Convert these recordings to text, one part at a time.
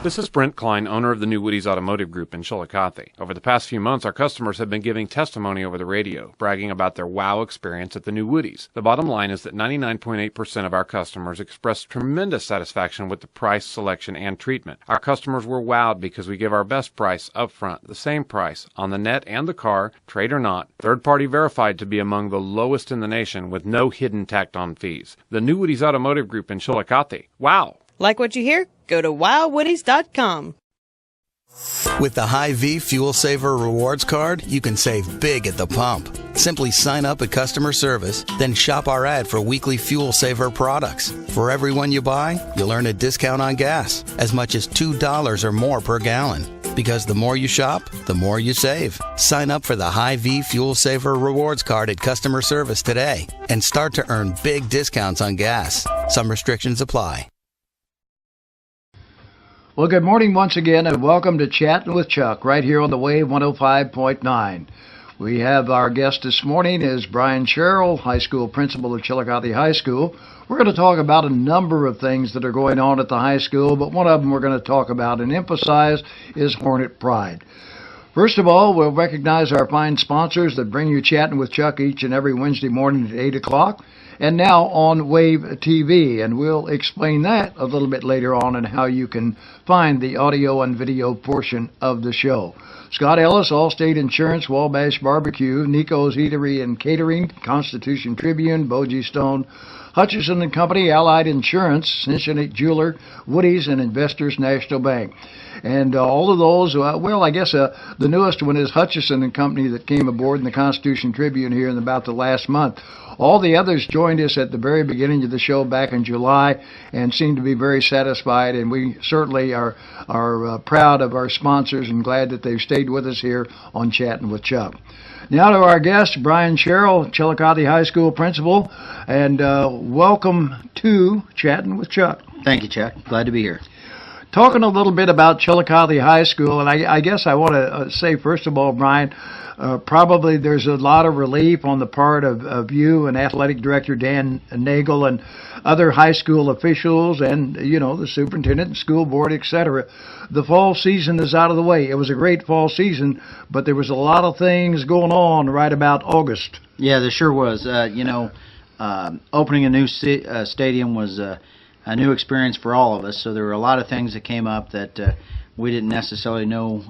This is Brent Klein, owner of the New Woody's Automotive Group in Chillicothe. Over the past few months, our customers have been giving testimony over the radio, bragging about their wow experience at the New Woody's. The bottom line is that 99.8% of our customers expressed tremendous satisfaction with the price, selection, and treatment. Our customers were wowed because we give our best price up front, the same price, on the net and the car, trade or not, third-party verified to be among the lowest in the nation with no hidden tacked-on fees. The New Woody's Automotive Group in Chillicothe. Wow! Like what you hear? Go to wowwoodies.com. With the Hy-Vee Fuel Saver Rewards Card, you can save big at the pump. Simply sign up at customer service, then shop our ad for weekly Fuel Saver products. For every one you buy, you'll earn a discount on gas, as much as $2 or more per gallon. Because the more you shop, the more you save. Sign up for the Hy-Vee Fuel Saver Rewards Card at customer service today and start to earn big discounts on gas. Some restrictions apply. Well, good morning once again, and welcome to Chattin' with Chuck, right here on the Wave 105.9. We have our guest this morning is Brian Sherrow, high school principal of Chillicothe High School. We're going to talk about a number of things that are going on at the high school, but one of them we're going to talk about and emphasize is Hornet Pride. First of all, we'll recognize our fine sponsors that bring you Chattin' with Chuck each and every Wednesday morning at 8 o'clock. And now on Wave TV, and we'll explain that a little bit later on and how you can find the audio and video portion of the show. Scott Ellis, Allstate Insurance, Wabash Barbecue, Nico's Eatery and Catering, Constitution Tribune, Bogie Stone, Hutchison and Company, Allied Insurance, Cincinnati Jeweler, Woody's, and Investors National Bank. And all of those, the newest one is Hutchison and Company that came aboard in the Constitution Tribune here in about the last month. All the others joined us at the very beginning of the show back in July and seem to be very satisfied, and we certainly are proud of our sponsors and glad that they've stayed with us here on Chattin' with Chuck. Now to our guest, Brian Sherrow, Chillicothe High School principal, and welcome to Chattin' with Chuck. Thank you, Chuck. Glad to be here. Talking a little bit about Chillicothe High School, and I guess I want to say, first of all, Brian, probably there's a lot of relief on the part of you and Athletic Director Dan Nagel and other high school officials and, the superintendent and school board, etc. The fall season is out of the way. It was a great fall season, but there was a lot of things going on right about August. Yeah, there sure was. Opening a new stadium was a new experience for all of us, so there were a lot of things that came up that we didn't necessarily know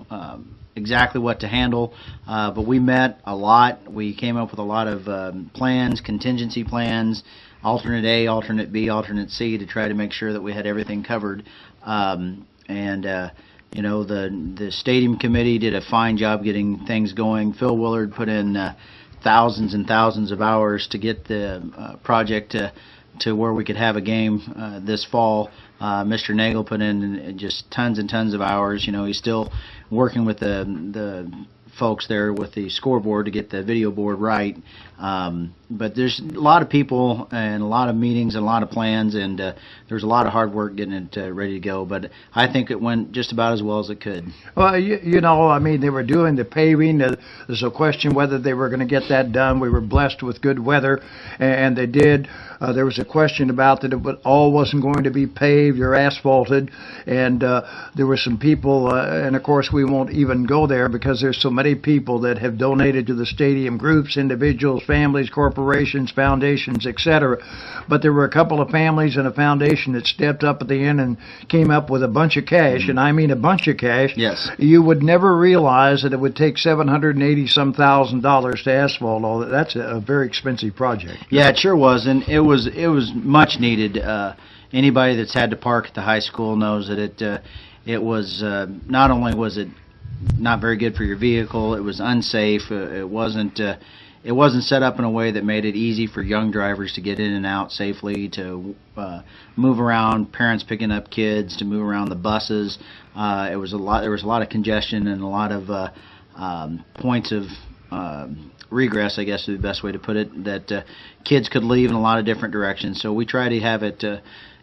exactly what to handle, but we met a lot. We came up with a lot of plans, contingency plans, alternate A, alternate B, alternate C, to try to make sure that we had everything covered. The stadium committee did a fine job getting things going. Phil Willard put in thousands and thousands of hours to get the project to where we could have a game this fall. Mr. Nagel put in just tons and tons of hours. He's still working with the folks there with the scoreboard to get the video board right. But there's a lot of people and a lot of meetings and a lot of plans, and there's a lot of hard work getting it ready to go. But I think it went just about as well as it could. Well, they were doing the paving. There's a question whether they were going to get that done. We were blessed with good weather, and they did. There was a question about that it all wasn't going to be paved or asphalted, and there were some people, and of course we won't even go there because there's so many people that have donated to the stadium, groups, individuals, families, corporations, foundations, etc. But there were a couple of families and a foundation that stepped up at the end and came up with a bunch of cash, and I mean a bunch of cash. Yes. You would never realize that it would take $780-some thousand to asphalt all that. That's a very expensive project. Yeah, it sure was, and it was much needed. Anybody that's had to park at the high school knows that it was not only was it not very good for your vehicle, it was unsafe. It wasn't set up in a way that made it easy for young drivers to get in and out safely, to move around, parents picking up kids, to move around the buses. There was a lot of congestion and a lot of points of regress, I guess is the best way to put it, that kids could leave in a lot of different directions. So we try to have it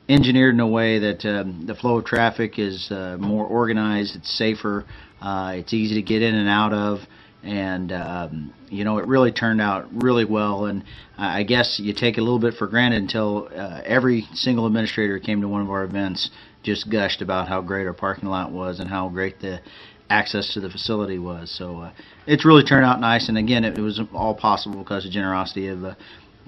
engineered in a way that the flow of traffic is more organized, it's safer, it's easy to get in and out of, and it really turned out really well. And I guess you take it a little bit for granted until every single administrator who came to one of our events just gushed about how great our parking lot was and how great the access to the facility was. So it's really turned out nice, and again, it was all possible because of generosity of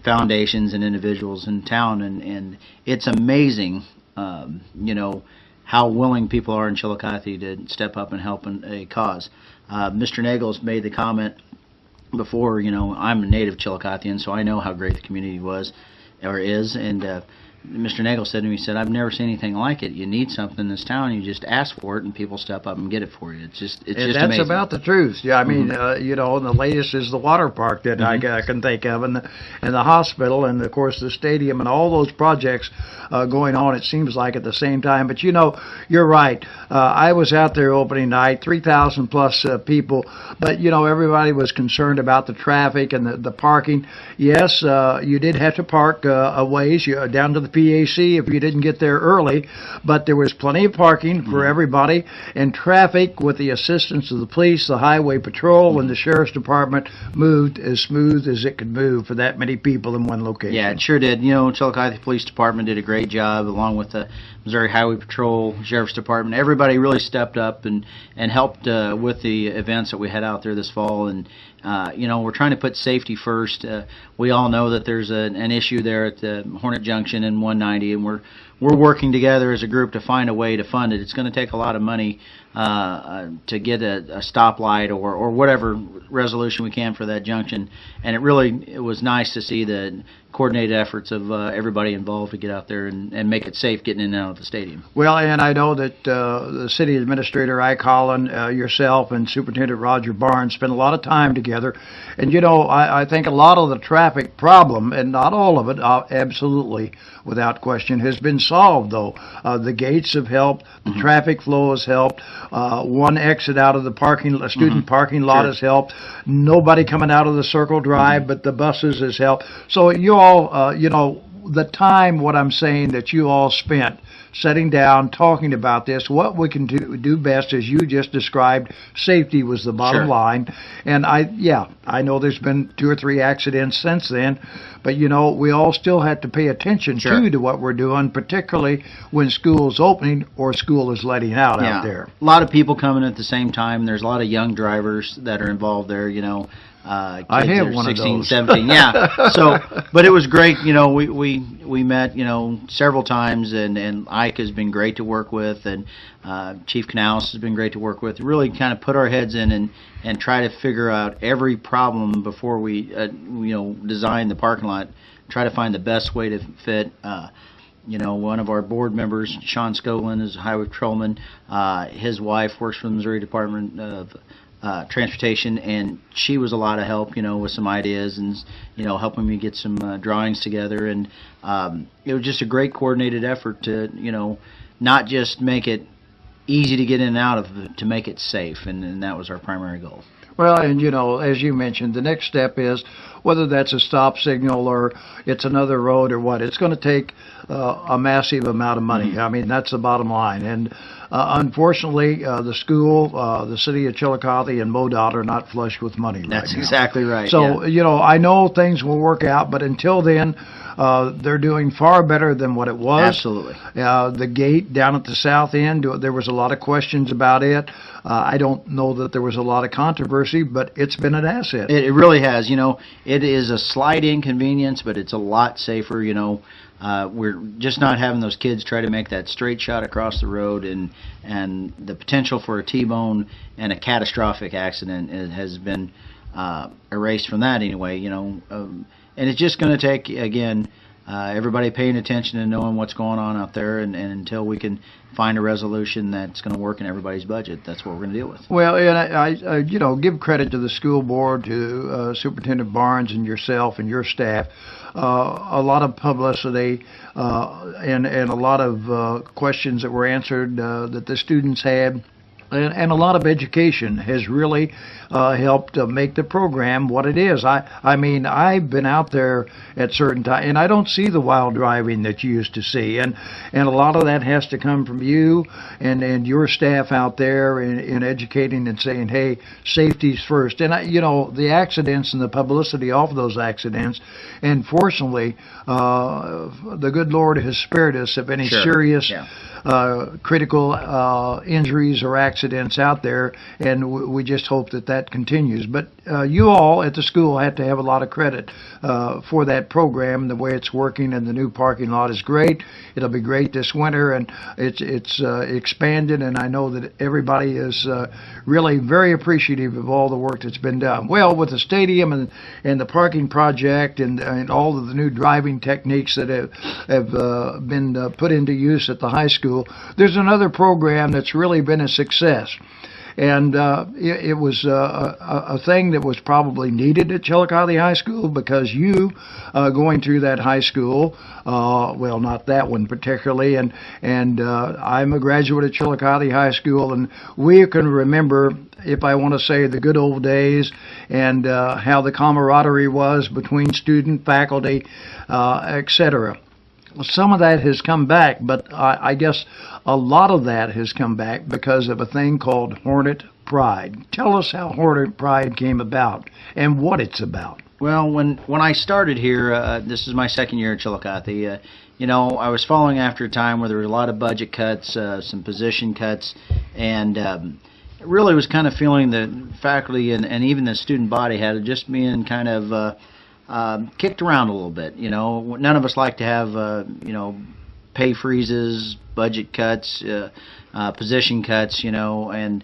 foundations and individuals in town, and it's amazing, how willing people are in Chillicothe to step up and help in a cause. Mr. Nagel's made the comment before, I'm a native Chillicothian, so I know how great the community was or is, and Mr. Nagel said to me, he said, I've never seen anything like it. You need something in this town, you just ask for it, and people step up and get it for you. It's just that's amazing. About the truth. Yeah, I mean, and the latest is the water park that I can think of, and the hospital, and of course the stadium, and all those projects going on. It seems like at the same time. But you're right. I was out there opening night, 3,000 plus people, but everybody was concerned about the traffic and the parking. Yes, you did have to park a ways down to the PAC if you didn't get there early, but there was plenty of parking for everybody, and traffic, with the assistance of the police, the highway patrol, and the sheriff's department, moved as smooth as it could move for that many people in one location. Yeah, it sure did. Chillicothe Police Department did a great job, along with the Missouri Highway Patrol, Sheriff's Department. Everybody really stepped up and helped with the events that we had out there this fall, and we're trying to put safety first. We all know that there's an issue there at the Hornet Junction and 190, and we're working together as a group to find a way to fund it. It's going to take a lot of money to get a stoplight or whatever resolution we can for that junction, and it was nice to see the coordinated efforts of everybody involved to get out there and make it safe getting in and out of the stadium. Well, and I know that the city administrator, I. Collin, yourself, and Superintendent Roger Barnes spent a lot of time together. And, I think a lot of the traffic problem, and not all of it, absolutely, without question, has been solved, though. The gates have helped. The traffic flow has helped. One exit out of the student parking lot has helped. Nobody coming out of the Circle Drive, but the buses has helped. So you all, the time, what I'm saying, that you all spent sitting down, talking about this, what we can do best, as you just described, safety was the bottom line. And I know there's been 2 or 3 accidents since then, but we all still have to pay attention to what we're doing, particularly when school's opening or school is letting out out there. A lot of people coming at the same time. There's a lot of young drivers that are involved there, I have one 16, of those. 17, yeah. So, but it was great. We met, several times, and Ike has been great to work with, and Chief Canals has been great to work with. Really kind of put our heads in and try to figure out every problem before we, design the parking lot. Try to find the best way to fit. One of our board members, Sean Scoglin, is a highway patrolman. His wife works for the Missouri Department of Transportation, and she was a lot of help, with some ideas and, helping me get some drawings together. And it was just a great coordinated effort to, not just make it easy to get in and out of, to make it safe, and that was our primary goal. Well, and as you mentioned, the next step is, whether that's a stop signal or it's another road or what, it's going to take a massive amount of money. I mean, that's the bottom line. And unfortunately, the school, the city of Chillicothe, and MoDOT are not flush with money right now. That's exactly right. So, I know things will work out, but until then, they're doing far better than what it was. Absolutely. The gate down at the south end, there was a lot of questions about it. I don't know that there was a lot of controversy, but it's been an asset. It really has. It is a slight inconvenience, but it's a lot safer. We're just not having those kids try to make that straight shot across the road, and the potential for a T-bone and a catastrophic accident has been erased from that anyway. And it's just going to take, again, everybody paying attention and knowing what's going on out there, and until we can find a resolution that's going to work in everybody's budget, that's what we're going to deal with. Well, and I give credit to the school board, to Superintendent Barnes and yourself and your staff. A lot of publicity and a lot of questions that were answered that the students had. and a lot of education has really helped make the program what it is. I mean, I've been out there at certain times, and I don't see the wild driving that you used to see, and a lot of that has to come from you and your staff out there in educating and saying, hey, safety's first. And the accidents and the publicity of those accidents, and fortunately, the good Lord has spared us of any serious. Yeah. Critical injuries or accidents out there, and we just hope that continues. But you all at the school have to have a lot of credit for that program, the way it's working, and the new parking lot is great. It'll be great this winter, and it's expanded, and I know that everybody is really very appreciative of all the work that's been done. Well, with the stadium and the parking project and all of the new driving techniques that have been put into use at the high school, there's another program that's really been a success. And it was a thing that was probably needed at Chillicothe High School, because you going through that high school, well, not that one particularly, and I'm a graduate of Chillicothe High School, and we can remember, if I want to say, the good old days and how the camaraderie was between student, faculty, etc. Some of that has come back, but I guess a lot of that has come back because of a thing called Hornet Pride. Tell us how Hornet Pride came about and what it's about. Well, when I started here, this is my second year at Chillicothe, I was following after a time where there were a lot of budget cuts, some position cuts, and really was kind of feeling the faculty and even the student body had just been kind of kicked around a little bit. None of us like to have pay freezes, budget cuts, position cuts, and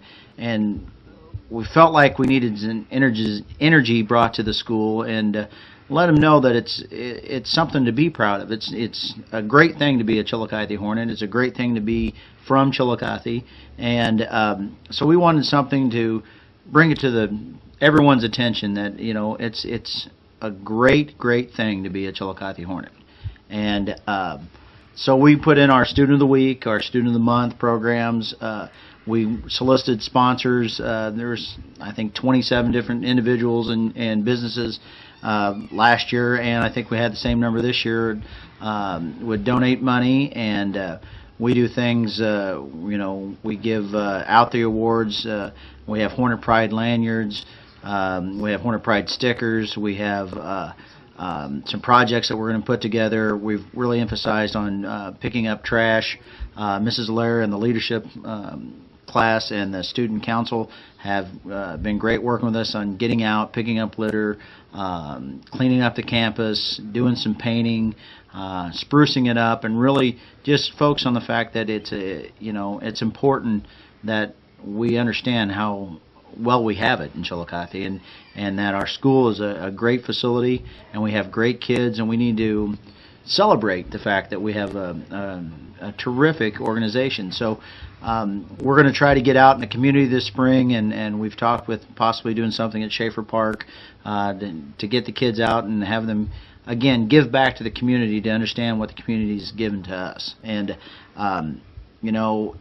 we felt like we needed an energy brought to the school, and let them know that it's something to be proud of. It's a great thing to be a Chillicothe Hornet. It's a great thing to be from Chillicothe, and so we wanted something to bring it to everyone's attention that it's a great thing to be a Chillicothe Hornet. And so we put in our Student of the Week, our Student of the Month programs. We solicited sponsors. There's, I think, 27 different individuals and businesses last year, and I think we had the same number this year, would donate money, and we do things, we give out the awards. We have Hornet Pride lanyards. We have Hornet Pride stickers. We have some projects that we're going to put together. We've really emphasized on picking up trash. Mrs. Lair and the leadership class and the student council have been great working with us on getting out, picking up litter, cleaning up the campus, doing some painting, sprucing it up, and really just focus on the fact that it's important that we understand how well we have it in Chillicothe, and that our school is a great facility, and we have great kids, and we need to celebrate the fact that we have a terrific organization. So we're going to try to get out in the community this spring, and we've talked with possibly doing something at Schaefer Park to get the kids out and have them, again, give back to the community to understand what the community has given to us. And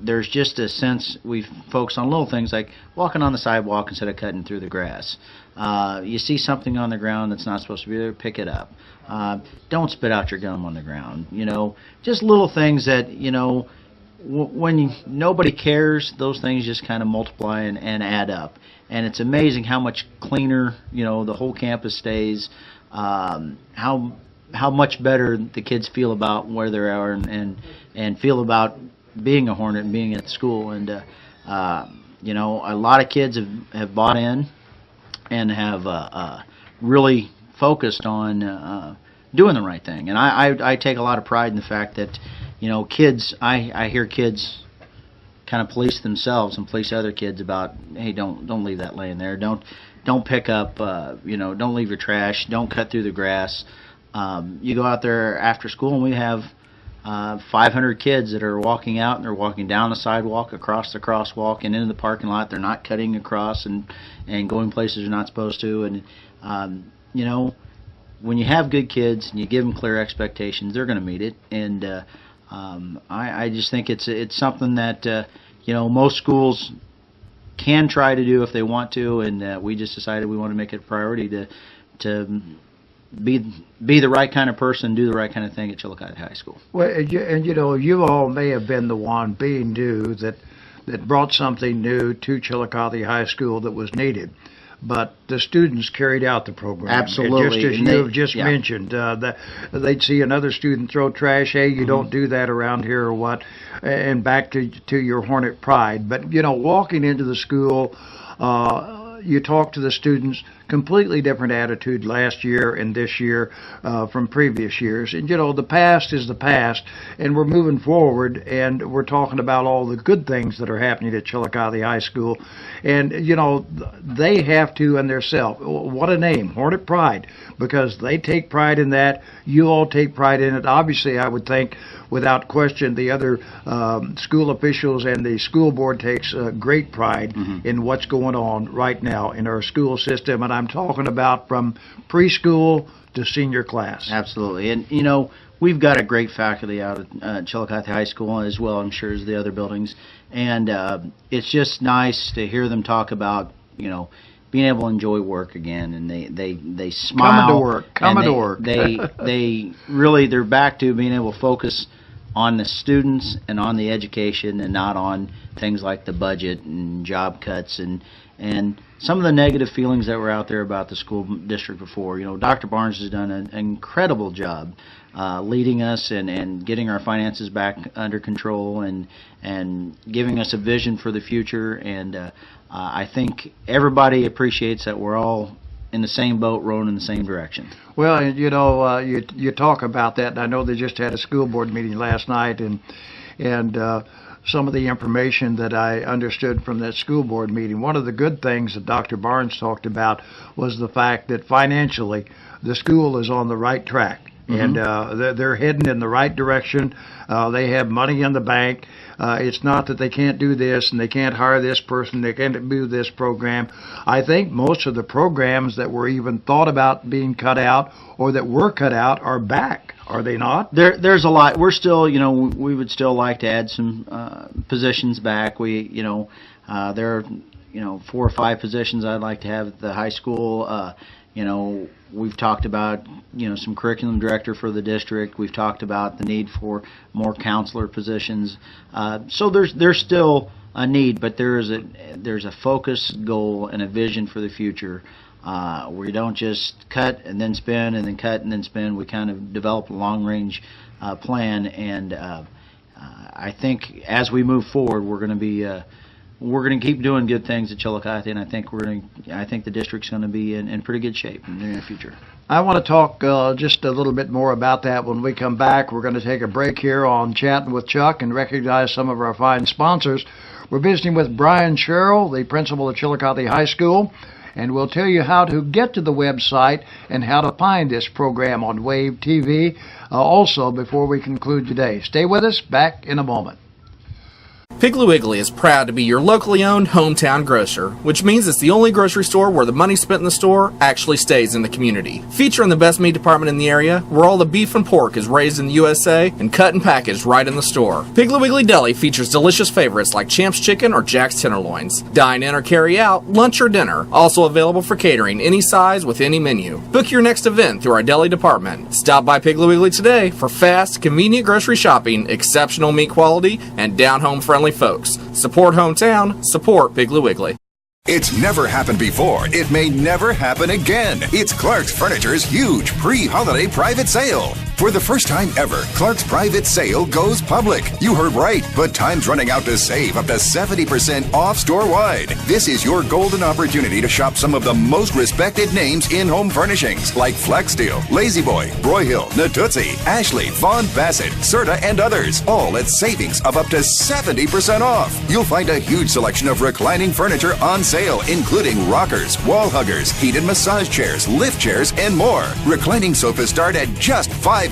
there's just a sense we focus on little things like walking on the sidewalk instead of cutting through the grass. You see something on the ground that's not supposed to be there, pick it up. Don't spit out your gum on the ground. Just little things that, when nobody cares, those things just kind of multiply and add up. And it's amazing how much cleaner, the whole campus stays, how much better the kids feel about where they are and feel about being a Hornet and being at school. And a lot of kids have bought in and have really focused on doing the right thing. And I take a lot of pride in the fact that kids, I hear kids kind of police themselves and police other kids about, hey, don't leave that laying there, don't pick up, don't leave your trash, don't cut through the grass. You go out there after school, and we have 500 kids that are walking out, and they're walking down the sidewalk, across the crosswalk, and into the parking lot. They're not cutting across and going places they're not supposed to. And when you have good kids and you give them clear expectations, they're going to meet it. And I just think it's something that most schools can try to do if they want to, and we just decided we want to make it a priority to be the right kind of person, do the right kind of thing at Chillicothe High School. Well, and you all may have been the one being new that brought something new to Chillicothe High School that was needed. But the students carried out the program. Absolutely. And just as you have just mentioned, that they'd see another student throw trash. Hey, you don't do that around here or what? And back to your Hornet pride. But, walking into the school, you talk to the students, completely different attitude last year and this year from previous years. And, the past is the past, and we're moving forward, and we're talking about all the good things that are happening at Chillicothe High School. And, they have to, and their self, what a name, Hornet Pride, because they take pride in that. You all take pride in it. Obviously, I would think, without question, the other school officials and the school board takes great pride in what's going on right now in our school system. And I'm talking about from preschool to senior class. Absolutely. And, we've got a great faculty out at Chillicothe High School as well, I'm sure, as the other buildings. And it's just nice to hear them talk about, being able to enjoy work again. And they smile. Coming to work. They really, they're back to being able to focus on the students and on the education and not on things like the budget and job cuts and some of the negative feelings that were out there about the school district before. Dr. Barnes has done an incredible job leading us and getting our finances back under control and giving us a vision for the future. And I think everybody appreciates that we're all in the same boat, rowing in the same direction. Well, and you talk about that, and I know they just had a school board meeting last night, and some of the information that I understood from that school board meeting, one of the good things that Dr. Barnes talked about was the fact that financially the school is on the right track. And they're heading in the right direction. They have money in the bank. It's not that they can't do this and they can't hire this person, they can't do this program. I think most of the programs that were even thought about being cut out or that were cut out are back, are they not? There's a lot. We're still, we would still like to add some positions back. There are, 4 or 5 positions I'd like to have at the high school. We've talked about, some curriculum director for the district. We've talked about the need for more counselor positions. So there's still a need, but there's a focus, goal, and a vision for the future. We don't just cut and then spend and then cut and then spend. We kind of develop a long-range plan, and I think as we move forward, we're going to keep doing good things at Chillicothe, and I think the district's going to be in pretty good shape in the near future. I want to talk just a little bit more about that when we come back. We're going to take a break here on Chattin' with Chuck and recognize some of our fine sponsors. We're visiting with Brian Sherrow, the principal of Chillicothe High School, and we'll tell you how to get to the website and how to find this program on Wave TV also before we conclude today. Stay with us. Back in a moment. Piggly Wiggly is proud to be your locally owned hometown grocer, which means it's the only grocery store where the money spent in the store actually stays in the community. Featuring the best meat department in the area, where all the beef and pork is raised in the USA and cut and packaged right in the store. Piggly Wiggly Deli features delicious favorites like Champ's Chicken or Jack's Tenderloins. Dine in or carry out, lunch or dinner. Also available for catering any size with any menu. Book your next event through our deli department. Stop by Piggly Wiggly today for fast, convenient grocery shopping, exceptional meat quality, and down-home friendly folks. Support hometown, support Piggly Wiggly. It's never happened before. It may never happen again. It's Clark's Furniture's huge pre-holiday private sale. For the first time ever, Clark's private sale goes public. You heard right, but time's running out to save up to 70% off store-wide. This is your golden opportunity to shop some of the most respected names in home furnishings like Flexsteel, La-Z-Boy, Broyhill, Natuzzi, Ashley, Von Bassett, Serta, and others, all at savings of up to 70% off. You'll find a huge selection of reclining furniture on sale, including rockers, wall huggers, heated massage chairs, lift chairs, and more. Reclining sofas start at just $5.99.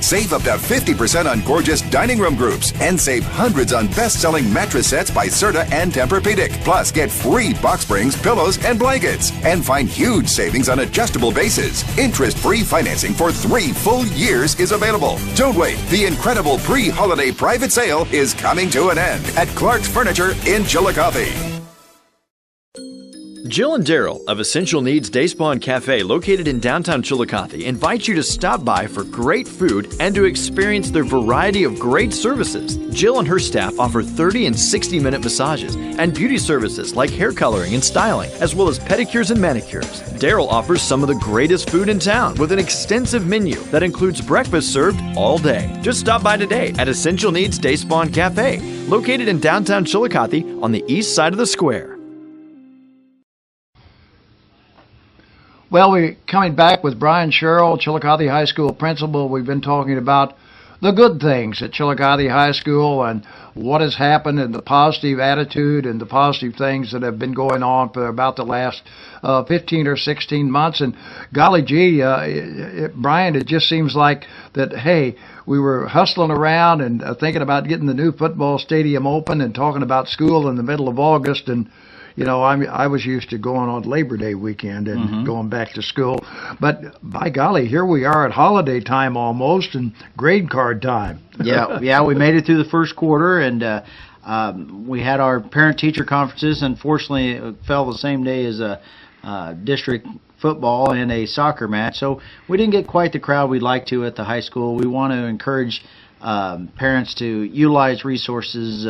Save up to 50% on gorgeous dining room groups and save hundreds on best-selling mattress sets by Serta and Tempur-Pedic. Plus, get free box springs, pillows, and blankets. And find huge savings on adjustable bases. Interest-free financing for 3 full years is available. Don't wait. The incredible pre-holiday private sale is coming to an end at Clark's Furniture in Chillicothe. Jill and Daryl of Essential Needs Day Spa and Cafe, located in downtown Chillicothe, invite you to stop by for great food and to experience their variety of great services. Jill and her staff offer 30 and 60-minute massages and beauty services like hair coloring and styling, as well as pedicures and manicures. Daryl offers some of the greatest food in town with an extensive menu that includes breakfast served all day. Just stop by today at Essential Needs Day Spa and Cafe, located in downtown Chillicothe on the east side of the square. Well, we're coming back with Brian Sherrow, Chillicothe High School principal. We've been talking about the good things at Chillicothe High School and what has happened and the positive attitude and the positive things that have been going on for about the last 15 or 16 months. And golly gee, Brian, it just seems like that, hey, we were hustling around and thinking about getting the new football stadium open and talking about school in the middle of August, and you know, I was used to going on Labor Day weekend and going back to school. But by golly, here we are at holiday time almost and grade card time. Yeah, we made it through the first quarter, and we had our parent-teacher conferences. Unfortunately, it fell the same day as a district football and a soccer match, so we didn't get quite the crowd we'd like to at the high school. We want to encourage parents to utilize resources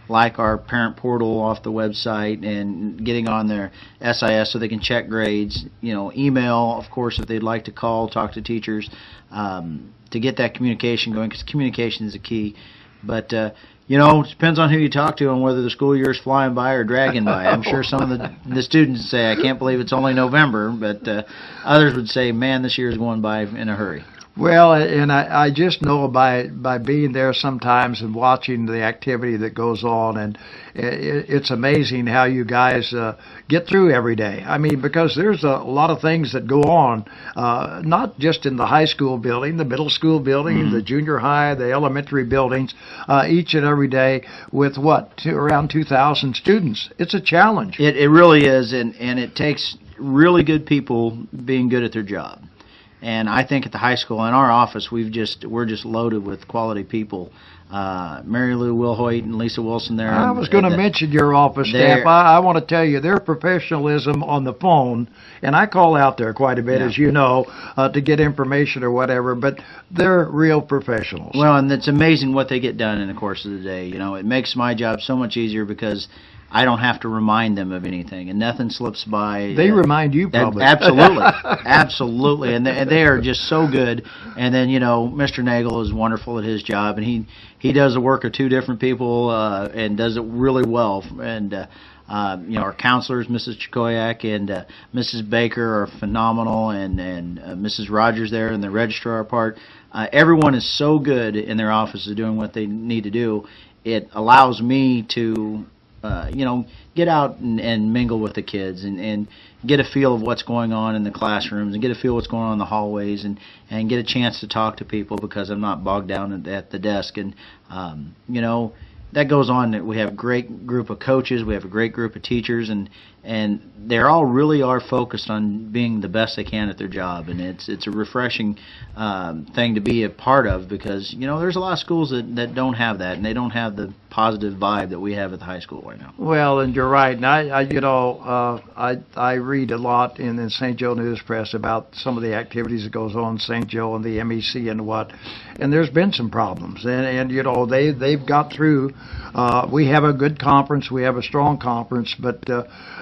like our parent portal off the website and getting on their SIS so they can check grades. You know, email, of course, if they'd like to call, talk to teachers, to get that communication going, because communication is the key. But you know, it depends on who you talk to and whether the school year is flying by or dragging by. I'm sure some of the students say, I can't believe it's only November, but others would say, man, this year is going by in a hurry. Well, and I just know by being there sometimes and watching the activity that goes on, and it's amazing how you guys get through every day. I mean, because there's a lot of things that go on, not just in the high school building, the middle school building, the junior high, the elementary buildings, each and every day with around 2,000 students. It's a challenge. It really is, and it takes really good people being good at their job. And I think at the high school, in our office, we're just loaded with quality people. Mary Lou Wilhoit and Lisa Wilson there. I was going to mention your office staff. I want to tell you their professionalism on the phone, and I call out there quite a bit, as you know, to get information or whatever, but they're real professionals. Well, and it's amazing what they get done in the course of the day. You know, it makes my job so much easier because I don't have to remind them of anything, and nothing slips by. They remind you probably. Absolutely. Absolutely. And they are just so good. And then, you know, Mr. Nagel is wonderful at his job, and he does the work of two different people and does it really well. And, you know, our counselors, Mrs. Chikoyak and Mrs. Baker, are phenomenal, and Mrs. Rogers there and the registrar part. Everyone is so good in their offices doing what they need to do. It allows me to you know, get out and mingle with the kids and get a feel of what's going on in the classrooms and get a feel of what's going on in the hallways and get a chance to talk to people because I'm not bogged down at the desk. And, you know, that goes on. We have a great group of coaches. We have a great group of teachers, and they all really are focused on being the best they can at their job. And it's a refreshing thing to be a part of because, you know, there's a lot of schools that don't have that, and they don't have the positive vibe that we have at the high school right now. Well, and you're right. And I read a lot in the St. Joe News Press about some of the activities that goes on in St. Joe and the MEC and what. And there's been some problems. And you know, they've got through. We have a good conference. We have a strong conference, but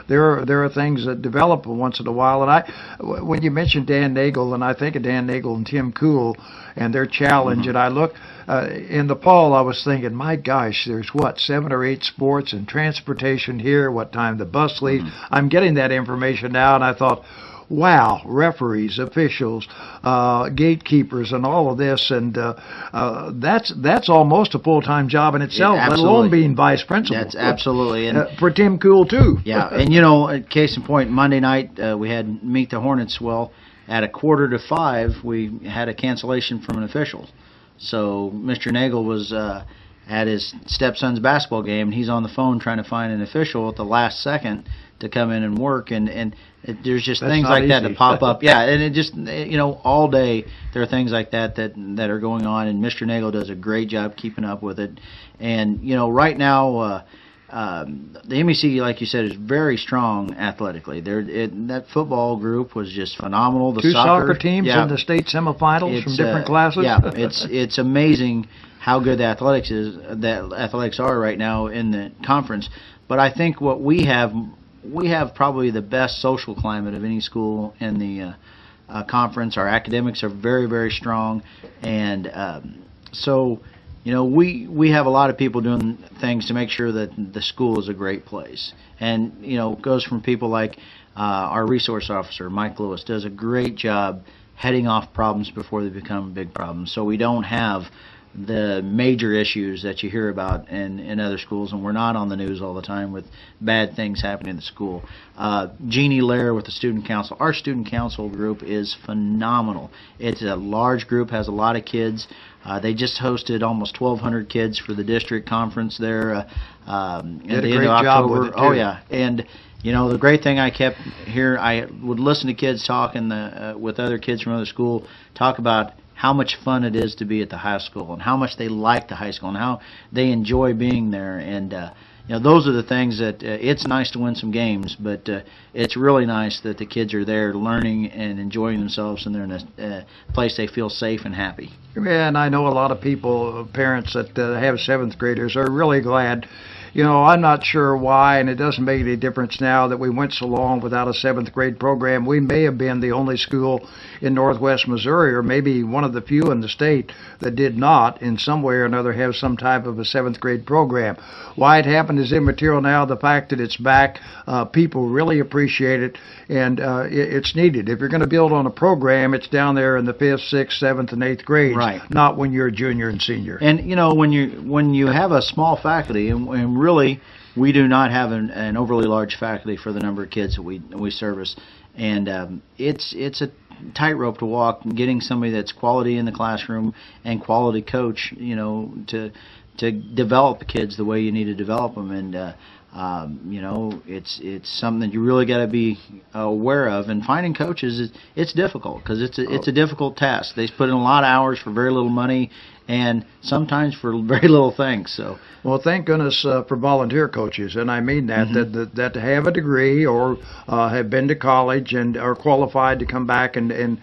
there are things that develop once in a while. And when you mentioned Dan Nagel, and I think of Dan Nagel and Tim Kuhl and their challenge, and I look in the fall, I was thinking, my gosh, there's 7 or 8 sports and transportation here, what time the bus leaves. I'm getting that information now, and I thought, wow, referees, officials, gatekeepers, and all of this, and that's almost a full-time job in itself, let alone being vice principal. That's absolutely. And for Tim Kuhl, too. Yeah, and you know, case in point, Monday night we had Meet the Hornets. Well, at 4:45, we had a cancellation from an official. So Mr. Nagel was at his stepson's basketball game, and he's on the phone trying to find an official at the last second to come in and work, and there's just things like that that pop up. Yeah, and it just, you know, all day there are things like that are going on, and Mr. Nagel does a great job keeping up with it. And, you know, right now the MEC, like you said, is very strong athletically. That football group was just phenomenal. The Two soccer teams yeah, in the state semifinals from different classes. Yeah, it's amazing how good the athletics are right now in the conference. But I think what we have probably the best social climate of any school in the conference. Our academics are very, very strong, and so. We have a lot of people doing things to make sure that the school is a great place. And, it goes from people like our resource officer, Mike Lewis, does a great job heading off problems before they become big problems. So we don't have the major issues that you hear about in other schools, and we're not on the news all the time with bad things happening in the school. Jeannie Lair with the student council. Our student council group is phenomenal. It's a large group, has a lot of kids. They just hosted almost 1,200 kids for the district conference there at the end of October. Oh yeah, and the great thing I kept here, I would listen to kids talking with other kids from other school talk about how much fun it is to be at the high school and how much they like the high school and how they enjoy being there. And those are the things that it's nice to win some games, but it's really nice that the kids are there learning and enjoying themselves, and they're in a place they feel safe and happy. Yeah, and I know a lot of people, parents that have seventh graders, are really glad. I'm not sure why, and it doesn't make any difference now that we went so long without a seventh grade program. We may have been the only school in northwest Missouri, or maybe one of the few in the state, that did not, in some way or another, have some type of a seventh grade program. Why it happened is immaterial now. The fact that it's back, people really appreciate it, and it's needed. If you're going to build on a program, it's down there in the 5th, 6th, 7th, and 8th grades, right, not when you're a junior and senior. And, when you have a small faculty, and really, we do not have an overly large faculty for the number of kids that we service, and it's a tightrope to walk, getting somebody that's quality in the classroom and quality coach, to develop the kids the way you need to develop them, and it's something that you really got to be aware of. And finding coaches, it's difficult because it's a difficult task. They put in a lot of hours for very little money, and sometimes for very little things. So, well, thank goodness for volunteer coaches, and I mean that, that have a degree or have been to college and are qualified to come back and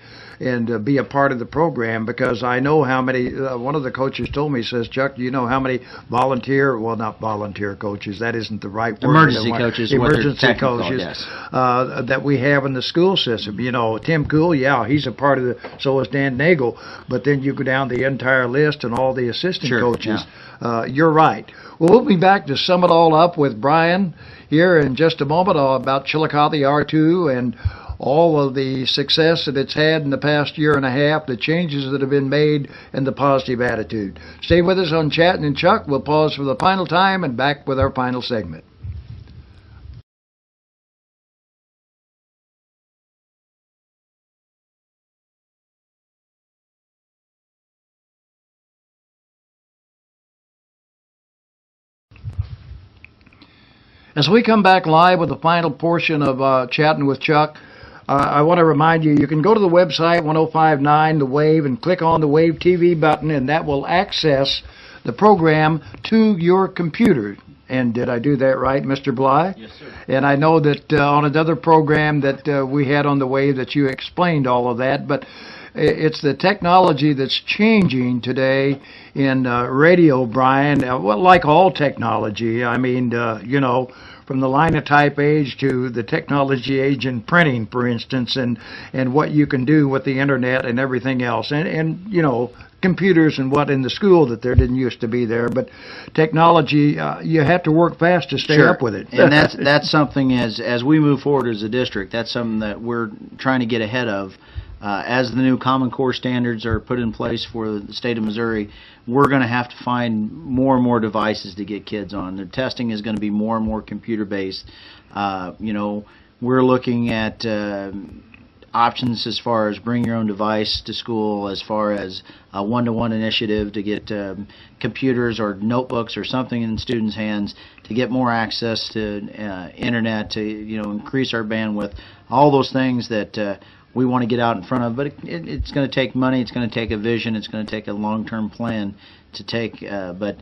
be a part of the program, because I know how many, one of the coaches told me, says, Chuck, do you know how many not volunteer coaches, that isn't the right word. Emergency coaches, yes, that we have in the school system. Tim Cool, he's a part of so is Dan Nagel, but then you go down the entire list and all the assistant coaches. Yeah. You're right. Well, we'll be back to sum it all up with Brian here in just a moment about Chillicothe R2 and all of the success that it's had in the past year and a half, the changes that have been made, and the positive attitude. Stay with us on Chattin' and Chuck. We'll pause for the final time and back with our final segment. As we come back live with the final portion of Chattin' with Chuck, I want to remind you, you can go to the website, 1059 The Wave, and click on the Wave TV button, and that will access the program to your computer. And did I do that right, Mr. Bly? Yes, sir. And I know that on another program that we had on the Wave that you explained all of that, but it's the technology that's changing today in radio, Brian. Well, like all technology, I mean, from the linotype age to the technology age in printing, for instance, and what you can do with the internet and everything else, and computers and what in the school that there didn't used to be there. But technology, you have to work fast to stay up with it. And that's something as we move forward as a district, that's something that we're trying to get ahead of. As the new Common Core standards are put in place for the state of Missouri, we're going to have to find more and more devices to get kids on. The testing is going to be more and more computer-based. We're looking at options as far as bring your own device to school, as far as a one-to-one initiative to get computers or notebooks or something in students' hands to get more access to internet, to increase our bandwidth, all those things that we want to get out in front of. But it's going to take money, it's going to take a vision, it's going to take a long-term plan to take, but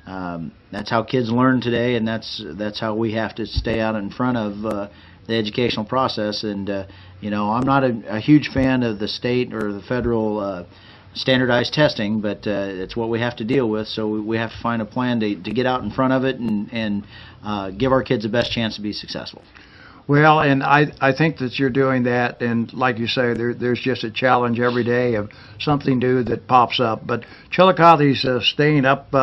that's how kids learn today, and that's how we have to stay out in front of the educational process. And I'm not a huge fan of the state or the federal standardized testing, but it's what we have to deal with. So we have to find a plan to get out in front of it and give our kids the best chance to be successful. Well, and I think that you're doing that, and like you say, there's just a challenge every day of something new that pops up. But Chillicothe's staying up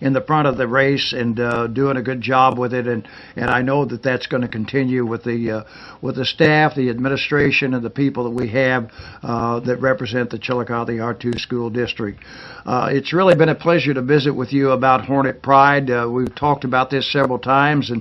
in the front of the race and doing a good job with it, and I know that that's going to continue with the staff, the administration, and the people that we have that represent the Chillicothe R2 School District. It's really been a pleasure to visit with you about Hornet Pride. We've talked about this several times,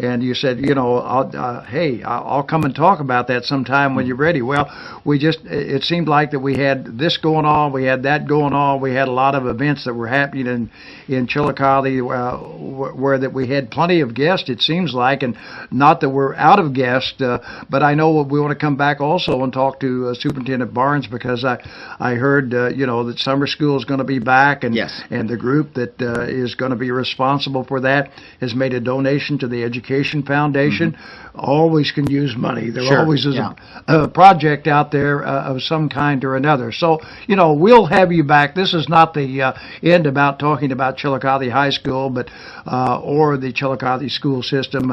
and you said, I'll come and talk about that sometime when you're ready. Well, it seemed like that we had this going on, we had that going on, we had a lot of events that were happening in Chillicothe where that we had plenty of guests, it seems like, and not that we're out of guests, but I know we want to come back also and talk to Superintendent Barnes, because I heard, that summer school is going to be back, and yes. And the group that is going to be responsible for that has made a donation to the Education Foundation. Mm-hmm. Always can use money. There always is a project out there of some kind or another. So, we'll have you back. This is not the end about talking about Chillicothe High School, but or the Chillicothe school system.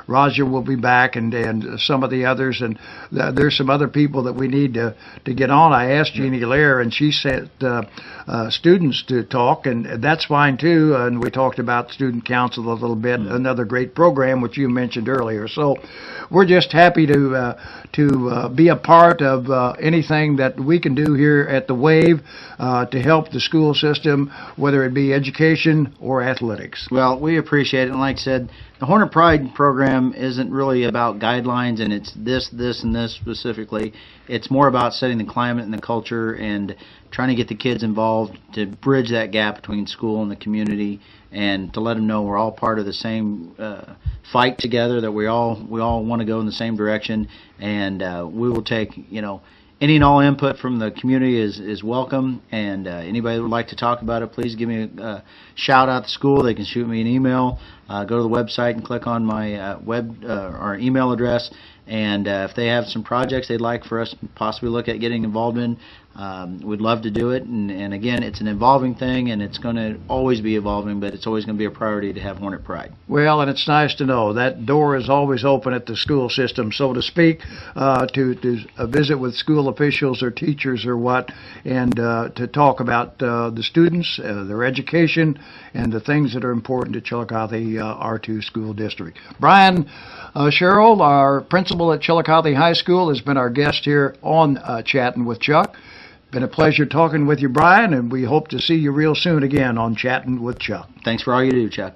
Roger will be back, and some of the others, and there's some other people that we need to get on. I asked Jeannie Lair, and she sent students to talk, and that's fine too. And we talked about student council a little bit, another great program which you mentioned earlier. So we're just happy to be a part of anything that we can do here at the Wave to help the school system, whether it be education or athletics. Well, we appreciate it, and like I said, the Hornet Pride program isn't really about guidelines and it's this, and this specifically. It's more about setting the climate and the culture and trying to get the kids involved to bridge that gap between school and the community, and to let them know we're all part of the same fight together, that we all want to go in the same direction, and we will take any and all input from the community is welcome, and anybody that would like to talk about it, please give me a shout out to school. They can shoot me an email, go to the website and click on my or email address, and if they have some projects they'd like for us to possibly look at getting involved in, we'd love to do it. And again, it's an evolving thing, and it's going to always be evolving, but it's always going to be a priority to have Hornet Pride. Well, and it's nice to know that door is always open at the school system, so to speak, to visit with school officials or teachers or what, and to talk about the students, their education, and the things that are important to Chillicothe R2 School District. Brian Sherrow, our principal at Chillicothe High School, has been our guest here on Chattin' with Chuck. Been a pleasure talking with you, Brian, and we hope to see you real soon again on Chattin' with Chuck. Thanks for all you do, Chuck.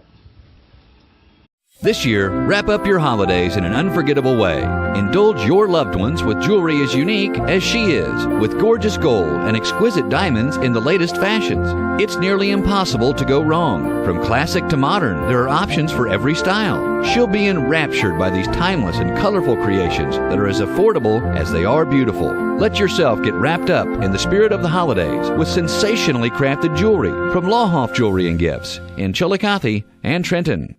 This year, wrap up your holidays in an unforgettable way. Indulge your loved ones with jewelry as unique as she is, with gorgeous gold and exquisite diamonds in the latest fashions. It's nearly impossible to go wrong. From classic to modern, there are options for every style. She'll be enraptured by these timeless and colorful creations that are as affordable as they are beautiful. Let yourself get wrapped up in the spirit of the holidays with sensationally crafted jewelry from Lawhoff Jewelry and Gifts in Chillicothe and Trenton.